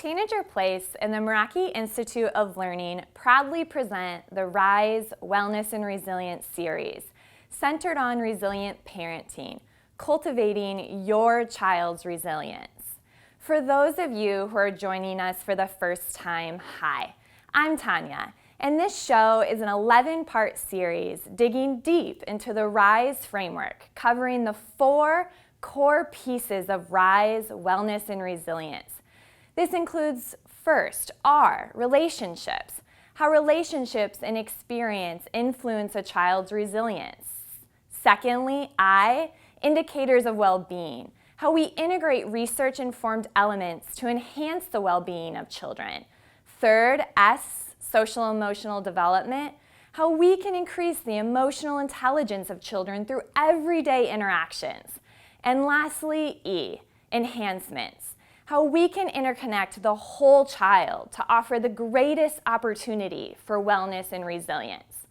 Tanager Place and the Meraki Institute of Learning proudly present the Rise, Wellness, and Resilience series, centered on resilient parenting, cultivating your child's resilience. For those of you who are joining us for the first time, hi, I'm Tanya, and this show is an 11-part series digging deep into the Rise framework, covering the 4 core pieces of Rise, Wellness, and Resilience. This includes, first, R, relationships, how relationships and experience influence a child's resilience. Secondly, I, indicators of well-being, how we integrate research-informed elements to enhance the well-being of children. Third, S, social-emotional development, how we can increase the emotional intelligence of children through everyday interactions. And lastly, E, enhancements, how we can interconnect the whole child to offer the greatest opportunity for wellness and resilience.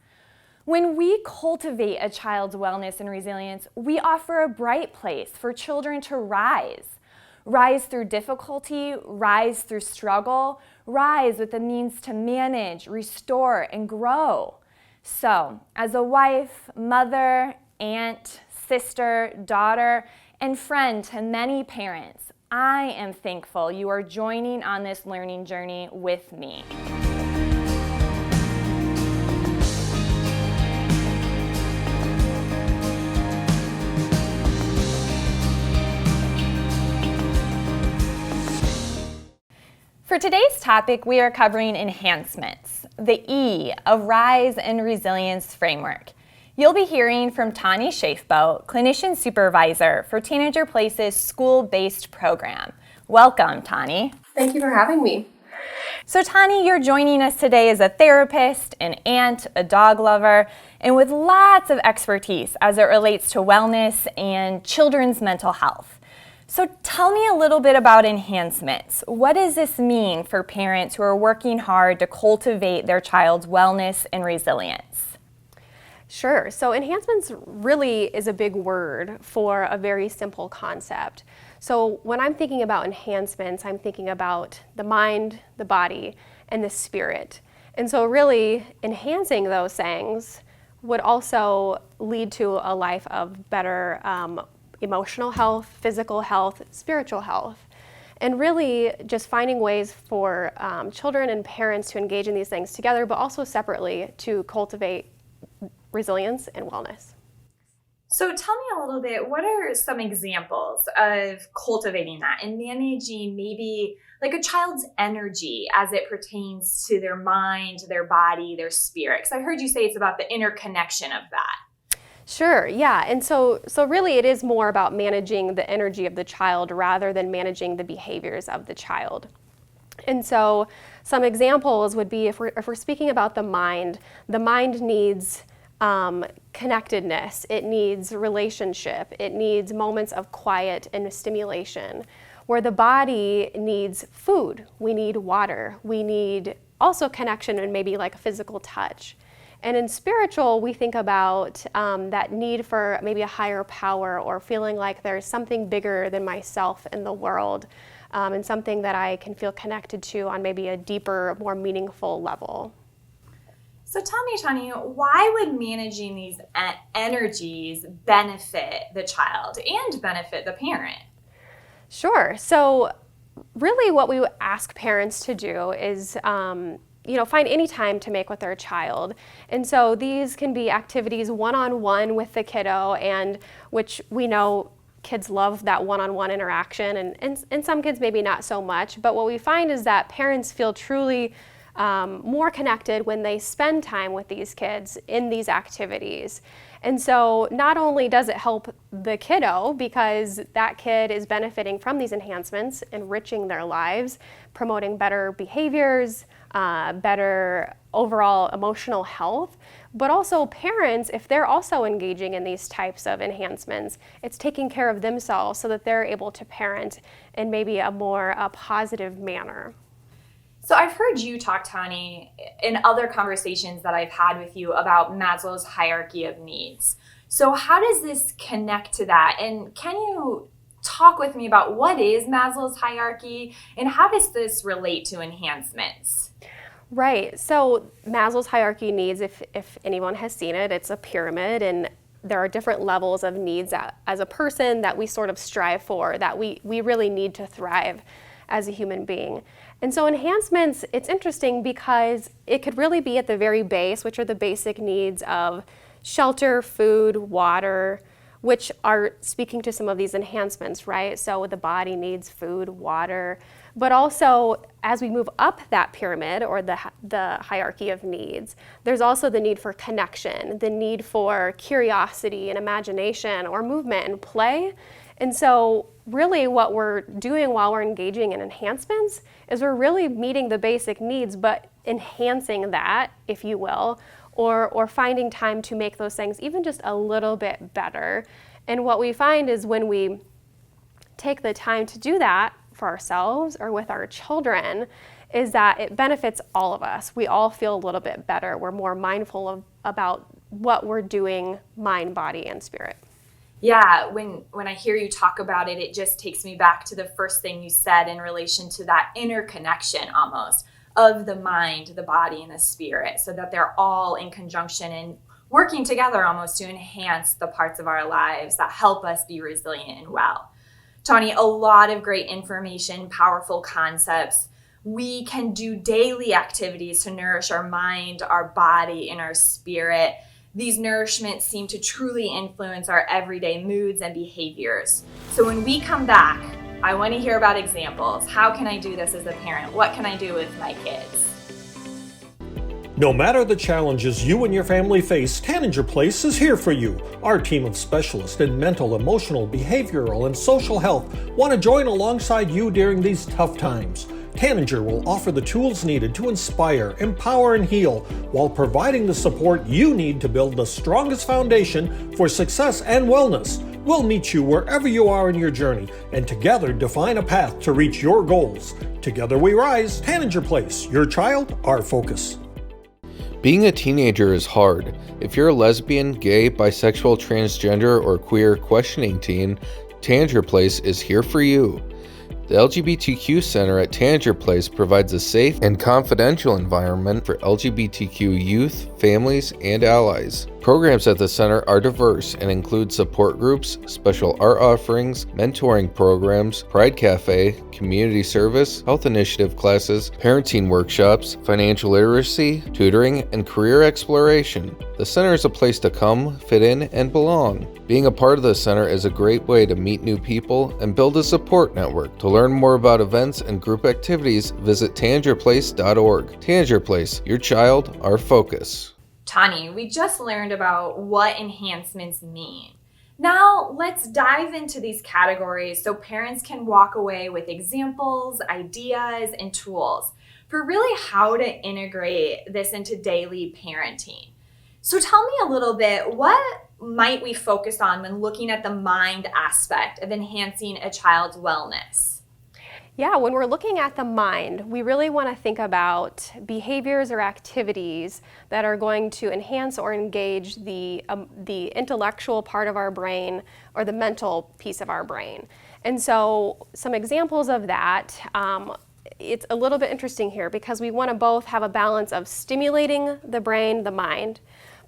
When we cultivate a child's wellness and resilience, we offer a bright place for children to rise. Rise through difficulty, rise through struggle, rise with the means to manage, restore, and grow. So, as a wife, mother, aunt, sister, daughter, and friend to many parents, I am thankful you are joining on this learning journey with me. For today's topic, we are covering enhancements, the E of Rise and Resilience framework. You'll be hearing from Tani Schafbo, Clinician Supervisor for Tanager Place's school-based program. Welcome, Tani. Thank you for having me. So Tani, you're joining us today as a therapist, an aunt, a dog lover, and with lots of expertise as it relates to wellness and children's mental health. So tell me a little bit about enhancements. What does this mean for parents who are working hard to cultivate their child's wellness and resilience? Sure. So enhancements really is a big word for a very simple concept. So when I'm thinking about enhancements, I'm thinking about the mind, the body, and the spirit. And so really enhancing those things would also lead to a life of better emotional health, physical health, spiritual health. And really just finding ways for children and parents to engage in these things together, but also separately to cultivate resilience and wellness. So tell me a little bit, what are some examples of cultivating that and managing maybe like a child's energy as it pertains to their mind, their body, their spirit? Because I heard you say it's about the interconnection of that. Sure, yeah. And so really it is more about managing the energy of the child rather than managing the behaviors of the child. And so some examples would be if we're speaking about the mind needs connectedness, it needs relationship, it needs moments of quiet and stimulation. Where the body needs food, we need water, we need also connection and maybe like a physical touch. And in spiritual, we think about that need for maybe a higher power or feeling like there's something bigger than myself in the world and something that I can feel connected to on maybe a deeper, more meaningful level. So tell me, Tani, why would managing these energies benefit the child and benefit the parent? Sure. So really what we ask parents to do is find any time to make with their child. And so these can be activities one-on-one with the kiddo, and which we know kids love that one-on-one interaction, and some kids maybe not so much. But what we find is that parents feel truly more connected when they spend time with these kids in these activities. And so not only does it help the kiddo because that kid is benefiting from these enhancements, enriching their lives, promoting better behaviors, better overall emotional health, but also parents, if they're also engaging in these types of enhancements, it's taking care of themselves so that they're able to parent in maybe a more positive manner. So I've heard you talk, Tani, in other conversations that I've had with you about Maslow's hierarchy of needs. So how does this connect to that? And can you talk with me about what is Maslow's hierarchy and how does this relate to enhancements? Right. So Maslow's hierarchy of needs, if anyone has seen it, it's a pyramid, and there are different levels of needs as a person that we sort of strive for, that we really need to thrive as a human being. And so enhancements, it's interesting because it could really be at the very base, which are the basic needs of shelter, food, water, which are speaking to some of these enhancements, right? So the body needs food, water, but also as we move up that pyramid or the hierarchy of needs, there's also the need for connection, the need for curiosity and imagination or movement and play. And so really what we're doing while we're engaging in enhancements is we're really meeting the basic needs, but enhancing that, if you will, or finding time to make those things even just a little bit better. And what we find is when we take the time to do that for ourselves or with our children, is that it benefits all of us. We all feel a little bit better. We're more mindful about what we're doing, mind, body, and spirit. Yeah, when I hear you talk about it, it just takes me back to the first thing you said in relation to that interconnection almost of the mind, the body, and the spirit, so that they're all in conjunction and working together almost to enhance the parts of our lives that help us be resilient and well. Tani, a lot of great information, powerful concepts. We can do daily activities to nourish our mind, our body, and our spirit. These nourishments seem to truly influence our everyday moods and behaviors. So when we come back, I want to hear about examples. How can I do this as a parent? What can I do with my kids? No matter the challenges you and your family face, Tanager Place is here for you. Our team of specialists in mental, emotional, behavioral, and social health want to join alongside you during these tough times. Tanager will offer the tools needed to inspire, empower, and heal while providing the support you need to build the strongest foundation for success and wellness. We'll meet you wherever you are in your journey and together define a path to reach your goals. Together we rise, Tanager Place, your child, our focus. Being a teenager is hard. If you're a lesbian, gay, bisexual, transgender, or queer questioning teen, Tanager Place is here for you. The LGBTQ Center at Tanager Place provides a safe and confidential environment for LGBTQ youth, families, and allies. Programs at the center are diverse and include support groups, special art offerings, mentoring programs, Pride Cafe, community service, health initiative classes, parenting workshops, financial literacy, tutoring, and career exploration. The center is a place to come, fit in, and belong. Being a part of the center is a great way to meet new people and build a support network. To learn more about events and group activities, visit tangerplace.org. Tanager Place, your child, our focus. Tani, we just learned about what enhancements mean. Now let's dive into these categories so parents can walk away with examples, ideas, and tools for really how to integrate this into daily parenting. So tell me a little bit, what might we focus on when looking at the mind aspect of enhancing a child's wellness? Yeah, when we're looking at the mind, we really want to think about behaviors or activities that are going to enhance or engage the intellectual part of our brain or the mental piece of our brain. And so some examples of that, it's a little bit interesting here because we want to both have a balance of stimulating the brain, the mind,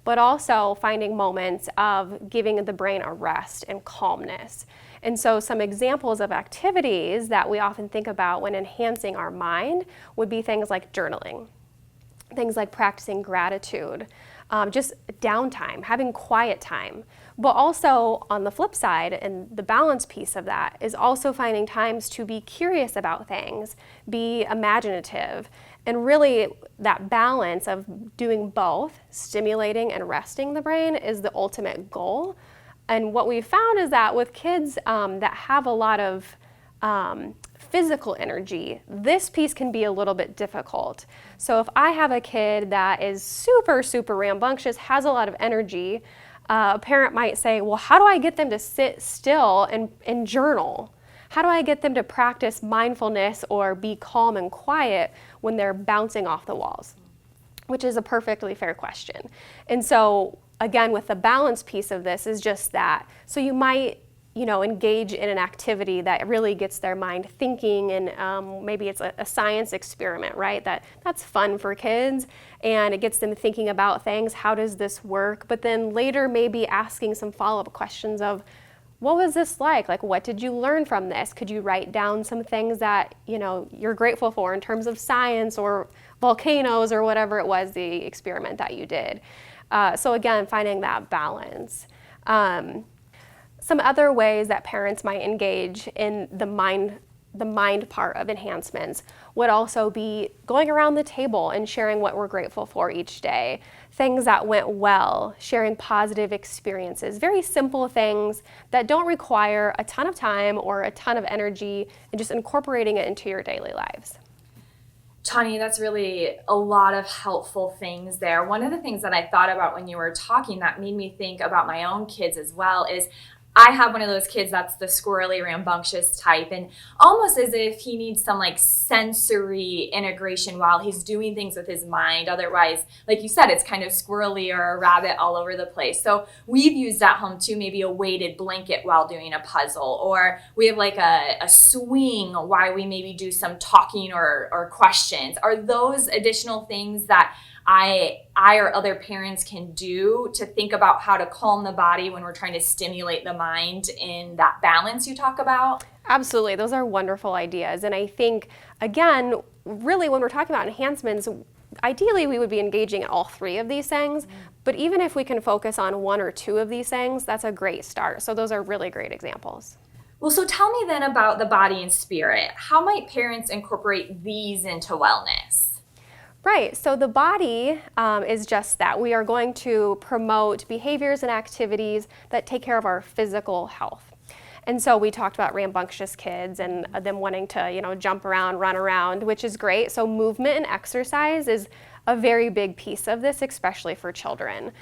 but also finding moments of giving the brain a rest and calmness. And so some examples of activities that we often think about when enhancing our mind would be things like journaling, things like practicing gratitude, just downtime, having quiet time. But also on the flip side, and the balance piece of that, is also finding times to be curious about things, be imaginative, and really that balance of doing both, stimulating and resting the brain, is the ultimate goal. And what we've found is that with kids that have a lot of physical energy, this piece can be a little bit difficult. So if I have a kid that is super, super rambunctious, has a lot of energy, a parent might say, well, how do I get them to sit still and journal? How do I get them to practice mindfulness or be calm and quiet when they're bouncing off the walls? Which is a perfectly fair question. And so again, with the balance piece of this is just that. So you might engage in an activity that really gets their mind thinking, and maybe it's a science experiment, right? That's fun for kids, and it gets them thinking about things. How does this work? But then later maybe asking some follow-up questions of, what was this like? Like, what did you learn from this? Could you write down some things that, you're grateful for in terms of science or volcanoes or whatever it was, the experiment that you did? So again, finding that balance. Some other ways that parents might engage in the mind part of enhancements would also be going around the table and sharing what we're grateful for each day, things that went well, sharing positive experiences, very simple things that don't require a ton of time or a ton of energy, and just incorporating it into your daily lives. Tani, that's really a lot of helpful things there. One of the things that I thought about when you were talking that made me think about my own kids as well is I have one of those kids that's the squirrely, rambunctious type, and almost as if he needs some like sensory integration while he's doing things with his mind. Otherwise, like you said, it's kind of squirrely or a rabbit all over the place. So we've used at home too, maybe a weighted blanket while doing a puzzle, or we have like a swing while we maybe do some talking or questions. Are those additional things that I or other parents can do to think about how to calm the body when we're trying to stimulate the mind in that balance you talk about? Absolutely. Those are wonderful ideas. And I think, again, really when we're talking about enhancements, ideally we would be engaging in all three of these things. But even if we can focus on one or two of these things, that's a great start. So those are really great examples. Well, so tell me then about the body and spirit. How might parents incorporate these into wellness? Right, so the body is just that. We are going to promote behaviors and activities that take care of our physical health. And so we talked about rambunctious kids and them wanting to, jump around, run around, which is great. So movement and exercise is a very big piece of this, especially for children.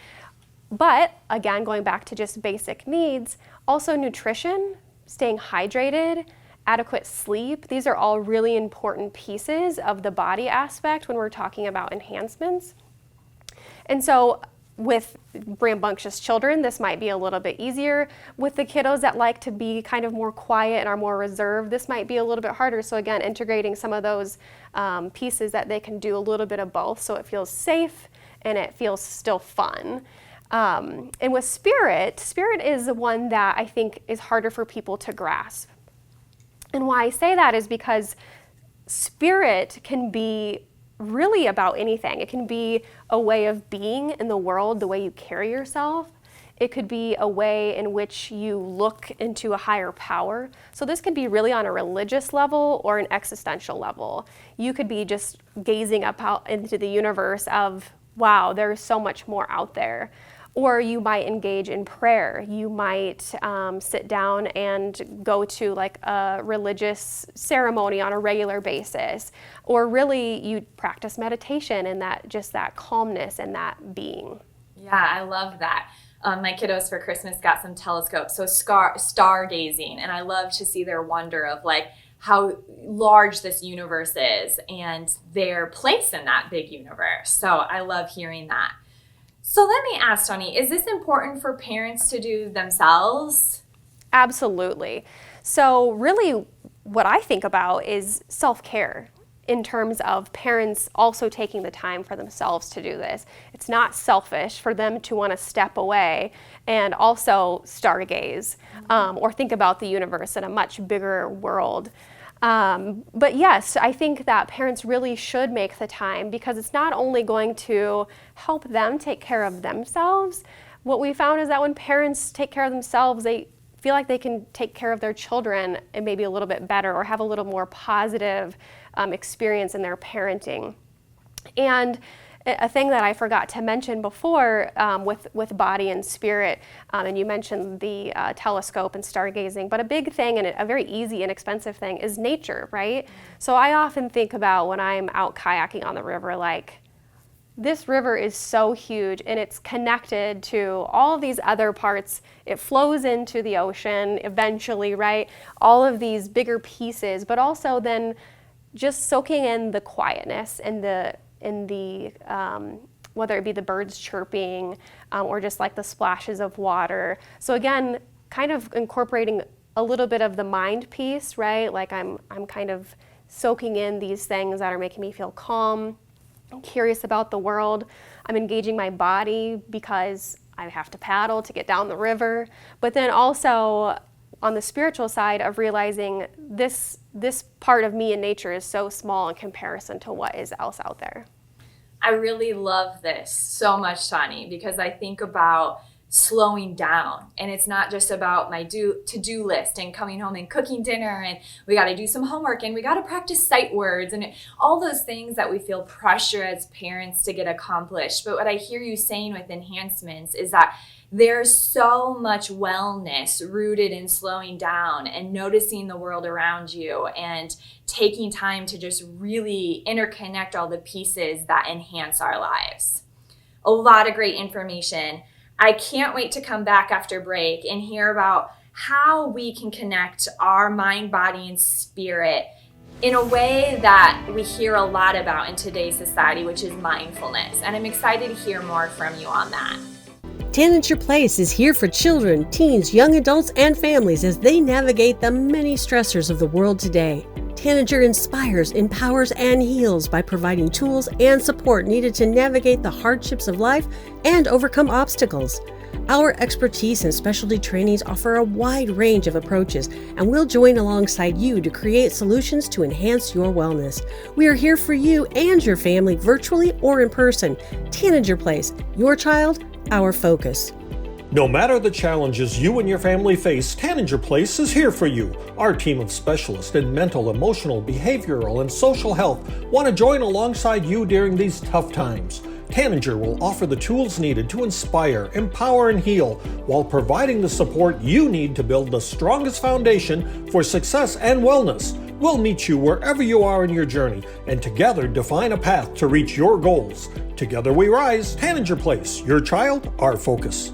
But again, going back to just basic needs, also nutrition, staying hydrated, adequate sleep. These are all really important pieces of the body aspect when we're talking about enhancements. And so with rambunctious children, this might be a little bit easier. With the kiddos that like to be kind of more quiet and are more reserved, this might be a little bit harder. So again, integrating some of those pieces that they can do a little bit of both so it feels safe and it feels still fun. And with spirit is one that I think is harder for people to grasp. And why I say that is because spirit can be really about anything. It can be a way of being in the world, the way you carry yourself. It could be a way in which you look into a higher power. So this could be really on a religious level or an existential level. You could be just gazing up out into the universe of, wow, there's so much more out there. Or you might engage in prayer. You might sit down and go to like a religious ceremony on a regular basis. Or really you practice meditation and that calmness and that being. Yeah, I love that. My kiddos for Christmas got some telescopes, so stargazing, and I love to see their wonder of like how large this universe is and their place in that big universe. So I love hearing that. So let me ask, Toni, is this important for parents to do themselves? Absolutely. So really what I think about is self-care in terms of parents also taking the time for themselves to do this. It's not selfish for them to want to step away and also stargaze or think about the universe in a much bigger world. But yes, I think that parents really should make the time because it's not only going to help them take care of themselves. What we found is that when parents take care of themselves, they feel like they can take care of their children and maybe a little bit better or have a little more positive experience in their parenting. And a thing that I forgot to mention before with body and spirit, and you mentioned the telescope and stargazing, but a big thing and a very easy, inexpensive thing is nature, right? So I often think about when I'm out kayaking on the river, like, this river is so huge and it's connected to all of these other parts. It flows into the ocean eventually, right? All of these bigger pieces, but also then just soaking in the quietness and the whether it be the birds chirping or just like the splashes of water. So again, kind of incorporating a little bit of the mind piece, right? Like I'm kind of soaking in these things that are making me feel calm, curious about the world. I'm engaging my body because I have to paddle to get down the river. But then also on the spiritual side of realizing this part of me in nature is so small in comparison to what is else out there. I really love this so much, Tani, because I think about slowing down, and it's not just about my to-do list and coming home and cooking dinner, and we got to do some homework, and we got to practice sight words, and all those things that we feel pressure as parents to get accomplished. But what I hear you saying with Enhancements is that there's so much wellness rooted in slowing down and noticing the world around you and taking time to just really interconnect all the pieces that enhance our lives. A lot of great information. I can't wait to come back after break and hear about how we can connect our mind, body, and spirit in a way that we hear a lot about in today's society, which is mindfulness. And I'm excited to hear more from you on that. Tanager Place is here for children, teens, young adults, and families as they navigate the many stressors of the world today. Tanager inspires, empowers, and heals by providing tools and support needed to navigate the hardships of life and overcome obstacles. Our expertise and specialty trainings offer a wide range of approaches, and we'll join alongside you to create solutions to enhance your wellness. We are here for you and your family, virtually or in person. Tanager Place, your child, our focus. No matter the challenges you and your family face, Tanager Place is here for you. Our team of specialists in mental, emotional, behavioral, and social health want to join alongside you during these tough times. Tanager will offer the tools needed to inspire, empower, and heal while providing the support you need to build the strongest foundation for success and wellness. We'll meet you wherever you are in your journey and together define a path to reach your goals. Together we rise. Tanager Place, your child, our focus.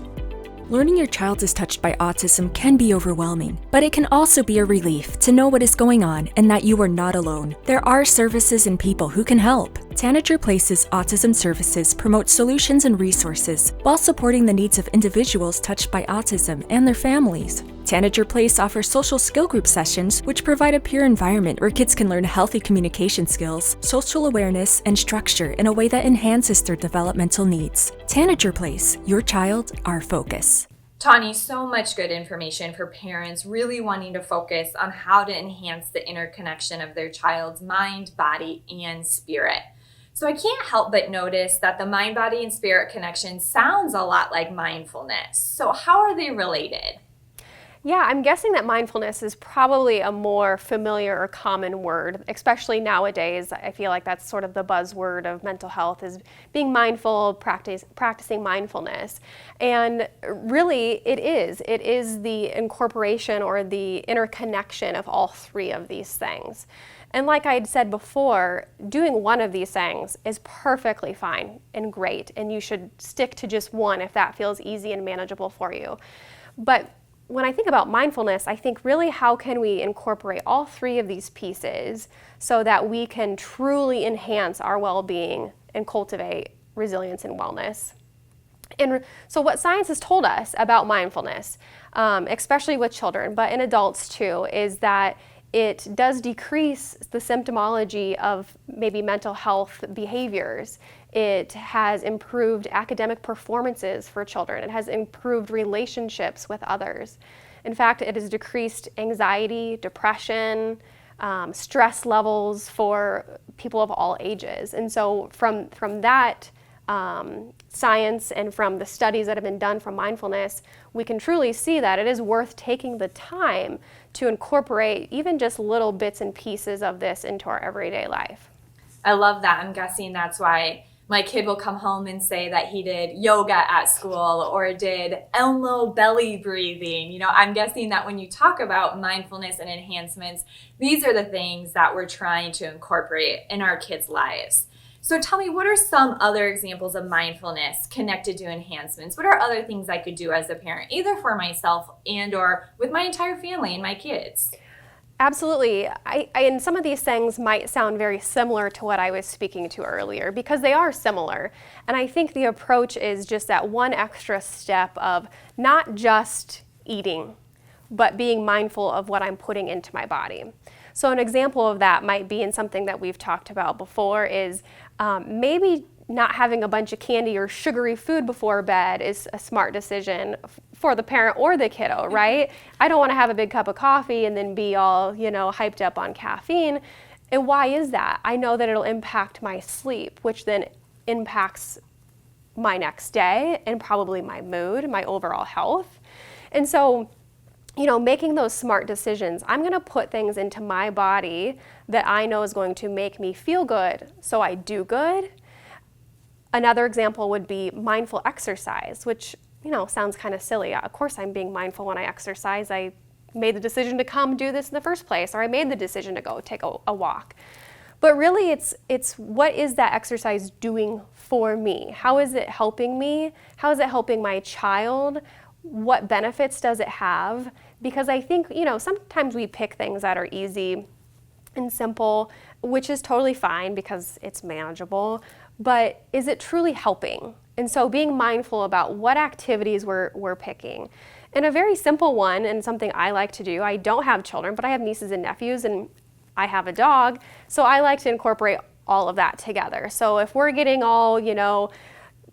Learning your child is touched by autism can be overwhelming, but it can also be a relief to know what is going on and that you are not alone. There are services and people who can help. Tanager Place's autism services promote solutions and resources while supporting the needs of individuals touched by autism and their families. Tanager Place offers social skill group sessions, which provide a peer environment where kids can learn healthy communication skills, social awareness, and structure in a way that enhances their developmental needs. Tanager Place, your child, our focus. Tani, so much good information for parents really wanting to focus on how to enhance the interconnection of their child's mind, body, and spirit. So I can't help but notice that the mind, body, and spirit connection sounds a lot like mindfulness. So how are they related? Yeah, I'm guessing that mindfulness is probably a more familiar or common word, especially nowadays. I feel like that's sort of the buzzword of mental health is being mindful, practicing mindfulness. And really it is the incorporation or the interconnection of all three of these things. And like I had said before, doing one of these things is perfectly fine and great, and you should stick to just one if that feels easy and manageable for you. But when I think about mindfulness, I think really how can we incorporate all three of these pieces so that we can truly enhance our well-being and cultivate resilience and wellness. And so what science has told us about mindfulness, especially with children, but in adults too, is that it does decrease the symptomology of maybe mental health behaviors. It has improved academic performances for children. It has improved relationships with others. In fact, it has decreased anxiety, depression, stress levels for people of all ages. And so from that science and from the studies that have been done from mindfulness, we can truly see that it is worth taking the time to incorporate even just little bits and pieces of this into our everyday life. I love that. I'm guessing that's why my kid will come home and say that he did yoga at school or did Elmo belly breathing. You know, I'm guessing that when you talk about mindfulness and enhancements, these are the things that we're trying to incorporate in our kids' lives. So tell me, what are some other examples of mindfulness connected to enhancements? What are other things I could do as a parent, either for myself and or with my entire family and my kids? Absolutely. And some of these things might sound very similar to what I was speaking to earlier because they are similar. And I think the approach is just that one extra step of not just eating, but being mindful of what I'm putting into my body. So an example of that might be in something that we've talked about before is maybe not having a bunch of candy or sugary food before bed is a smart decision for the parent or the kiddo, right? I don't want to have a big cup of coffee and then be all, hyped up on caffeine. And why is that? I know that it'll impact my sleep, which then impacts my next day and probably my mood, my overall health. And so, making those smart decisions, I'm going to put things into my body that I know is going to make me feel good, so I do good. Another example would be mindful exercise, which, sounds kind of silly. Of course I'm being mindful when I exercise. I made the decision to come do this in the first place, or I made the decision to go take a walk. But really it's what is that exercise doing for me? How is it helping me? How is it helping my child? What benefits does it have? Because I think, sometimes we pick things that are easy and simple, which is totally fine because it's manageable, but is it truly helping? And so being mindful about what activities we're picking. And a very simple one, and something I like to do, I don't have children, but I have nieces and nephews, and I have a dog, so I like to incorporate all of that together. So if we're getting all,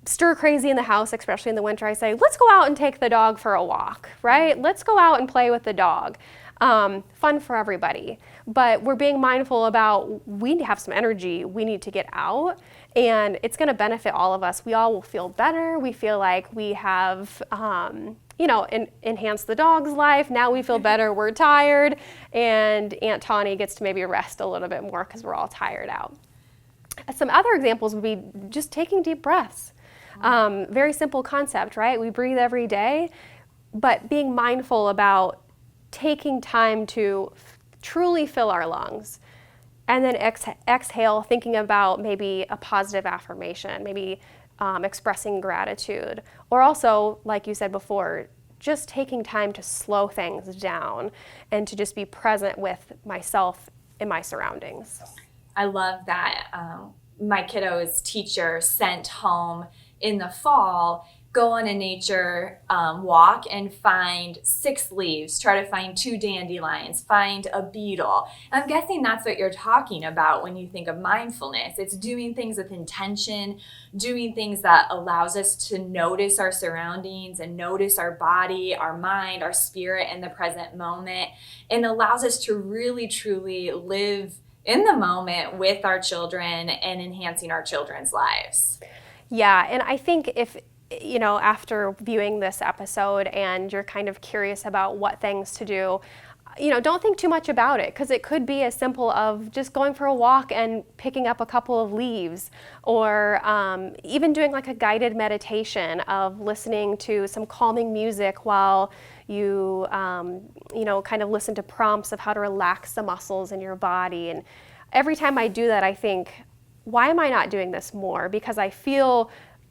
stir crazy in the house, especially in the winter, I say, let's go out and take the dog for a walk, right? Let's go out and play with the dog. Fun for everybody. But we're being mindful about we have some energy, we need to get out, and it's going to benefit all of us. We all will feel better. We feel like we have, enhanced the dog's life. Now we feel better, we're tired, and Aunt Tawny gets to maybe rest a little bit more because we're all tired out. Some other examples would be just taking deep breaths. Very simple concept, right? We breathe every day, but being mindful about taking time to truly fill our lungs, and then exhale, thinking about maybe a positive affirmation, maybe expressing gratitude, or also, like you said before, just taking time to slow things down and to just be present with myself and my surroundings. I love that my kiddo's teacher sent home in the fall, go on a nature walk and find 6 leaves, try to find 2 dandelions, find a beetle. I'm guessing that's what you're talking about when you think of mindfulness. It's doing things with intention, doing things that allows us to notice our surroundings and notice our body, our mind, our spirit in the present moment, and allows us to really, truly live in the moment with our children and enhancing our children's lives. Yeah, and I think if, after viewing this episode and you're kind of curious about what things to do, don't think too much about it, because it could be as simple of just going for a walk and picking up a couple of leaves, or even doing like a guided meditation of listening to some calming music while you, kind of listen to prompts of how to relax the muscles in your body. And every time I do that, I think, why am I not doing this more? Because I feel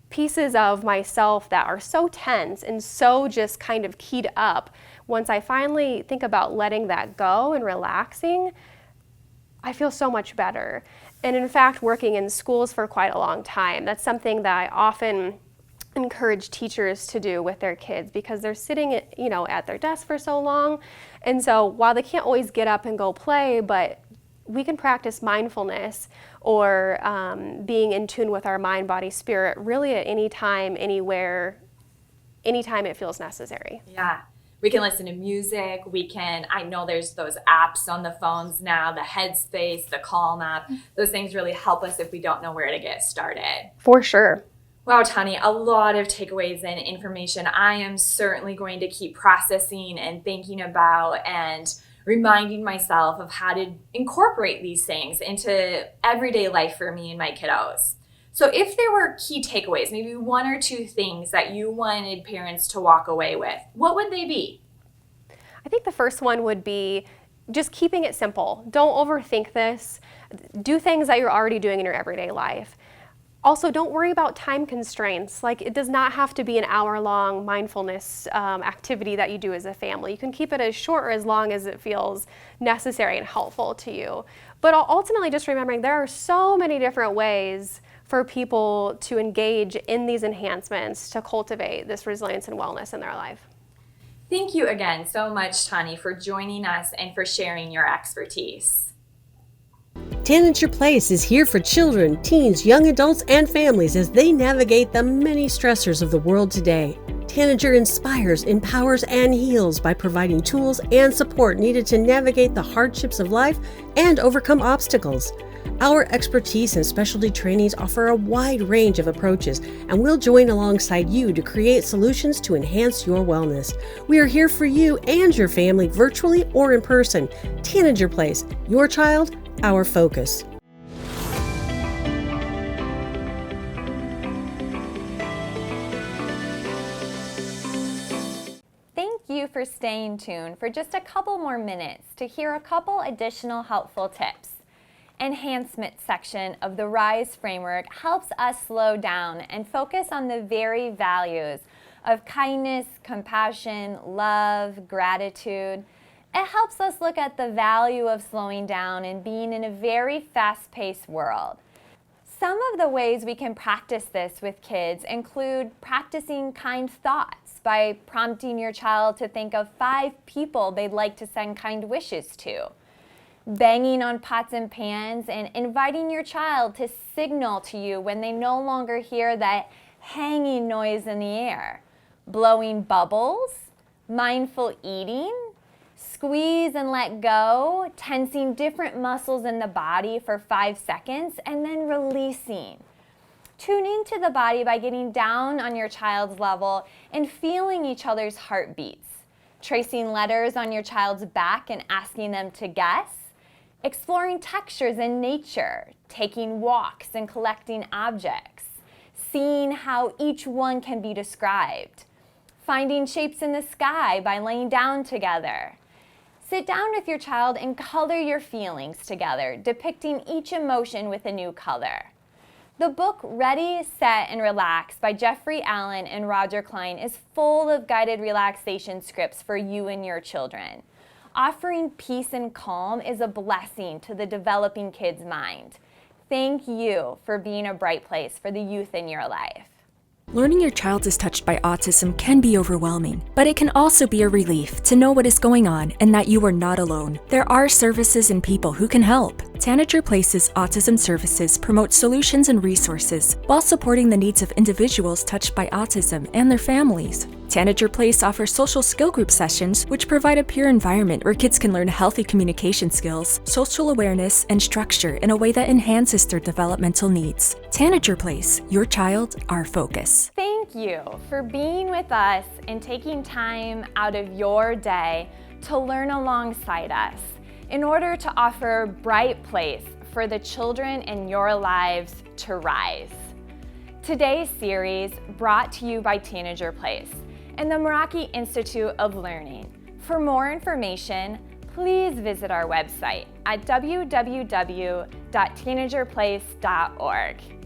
pieces of myself that are so tense and so just kind of keyed up. Once I finally think about letting that go and relaxing, I feel so much better. And in fact, working in schools for quite a long time, that's something that I often encourage teachers to do with their kids, because they're sitting at their desk for so long. And so while they can't always get up and go play, but we can practice mindfulness or being in tune with our mind, body, spirit, really at any time, anywhere, anytime it feels necessary. Yeah. We can listen to music. I know there's those apps on the phones now, the Headspace, the Calm app. Those things really help us if we don't know where to get started. For sure. Wow, Tani, a lot of takeaways and information I am certainly going to keep processing and thinking about, and reminding myself of how to incorporate these things into everyday life for me and my kiddos. So if there were key takeaways, maybe 1 or 2 things that you wanted parents to walk away with, what would they be? I think the first one would be just keeping it simple. Don't overthink this. Do things that you're already doing in your everyday life. Also, don't worry about time constraints. Like, it does not have to be an hour-long mindfulness activity that you do as a family. You can keep it as short or as long as it feels necessary and helpful to you. But ultimately, just remembering there are so many different ways for people to engage in these enhancements to cultivate this resilience and wellness in their life. Thank you again so much, Tani, for joining us and for sharing your expertise. Tanager Place is here for children, teens, young adults, and families as they navigate the many stressors of the world today. Tanager inspires, empowers, and heals by providing tools and support needed to navigate the hardships of life and overcome obstacles. Our expertise and specialty trainings offer a wide range of approaches, and we'll join alongside you to create solutions to enhance your wellness. We are here for you and your family, virtually or in person. Tanager Place, your child, our focus. Thank you for staying tuned for just a couple more minutes to hear a couple additional helpful tips. Enhancements section of the RISE framework helps us slow down and focus on the very values of kindness, compassion, love, gratitude. It helps us look at the value of slowing down and being in a very fast-paced world. Some of the ways we can practice this with kids include practicing kind thoughts by prompting your child to think of 5 people they'd like to send kind wishes to. Banging on pots and pans and inviting your child to signal to you when they no longer hear that hanging noise in the air. Blowing bubbles, mindful eating, squeeze and let go, tensing different muscles in the body for 5 seconds, and then releasing. Tune into the body by getting down on your child's level and feeling each other's heartbeats. Tracing letters on your child's back and asking them to guess. Exploring textures in nature, taking walks and collecting objects, seeing how each one can be described, finding shapes in the sky by laying down together. Sit down with your child and color your feelings together, depicting each emotion with a new color. The book Ready, Set, and Relax by Jeffrey Allen and Roger Klein is full of guided relaxation scripts for you and your children. Offering peace and calm is a blessing to the developing kid's mind. Thank you for being a bright place for the youth in your life. Learning your child is touched by autism can be overwhelming, but it can also be a relief to know what is going on and that you are not alone. There are services and people who can help. Tanager Place's autism services promote solutions and resources while supporting the needs of individuals touched by autism and their families. Tanager Place offers social skill group sessions which provide a peer environment where kids can learn healthy communication skills, social awareness, and structure in a way that enhances their developmental needs. Tanager Place, your child, our focus. Thank you for being with us and taking time out of your day to learn alongside us in order to offer a bright place for the children in your lives to rise. Today's series brought to you by Tanager Place and the Meraki Institute of Learning. For more information, please visit our website at www.tanagerplace.org.